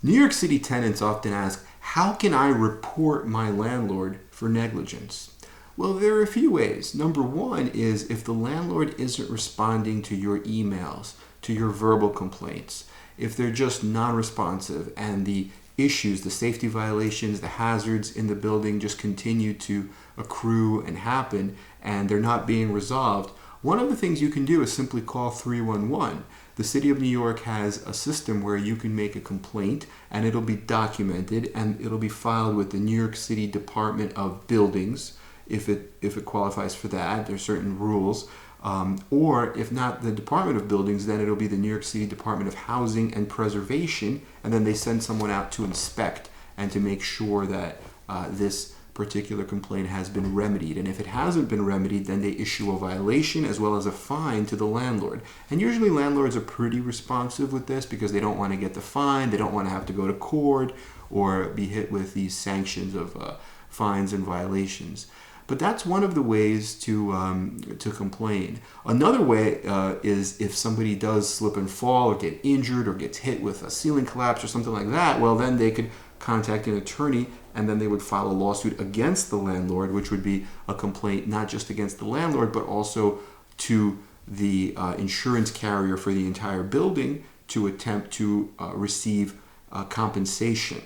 New York City tenants often ask, how can I report my landlord for negligence? Well, there are a few ways. Number one is if the landlord isn't responding to your emails, to your verbal complaints, if they're just non-responsive and the issues, the safety violations, the hazards in the building just continue to accrue and happen and they're not being resolved, one of the things you can do is simply call 311. The City of New York has a system where you can make a complaint and it'll be documented and it'll be filed with the New York City Department of Buildings if it qualifies for that. There's certain rules. Or if not the Department of Buildings, then it'll be the New York City Department of Housing and Preservation, and then they send someone out to inspect and to make sure that this particular complaint has been remedied. And if it hasn't been remedied, then they issue a violation as well as a fine to the landlord. And usually landlords are pretty responsive with this because they don't want to get the fine, they don't want to have to go to court or be hit with these sanctions of fines and violations. But that's one of the ways to complain. Another way is if somebody does slip and fall or get injured or gets hit with a ceiling collapse or something like that, well, then they could contact an attorney and then they would file a lawsuit against the landlord, which would be a complaint not just against the landlord, but also to the insurance carrier for the entire building to attempt to receive compensation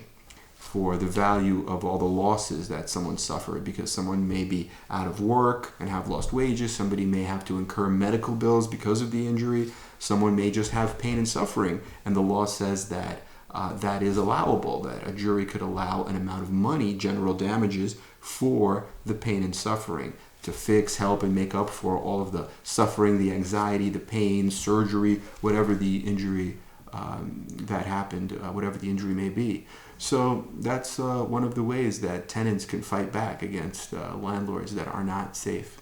for the value of all the losses that someone suffered, because someone may be out of work and have lost wages, somebody may have to incur medical bills because of the injury, someone may just have pain and suffering, and the law says that that is allowable, that a jury could allow an amount of money, general damages, for the pain and suffering to fix, help, and make up for all of the suffering, the anxiety, the pain, surgery, whatever the injury that happened, whatever the injury may be. So that's one of the ways that tenants can fight back against landlords that are not safe.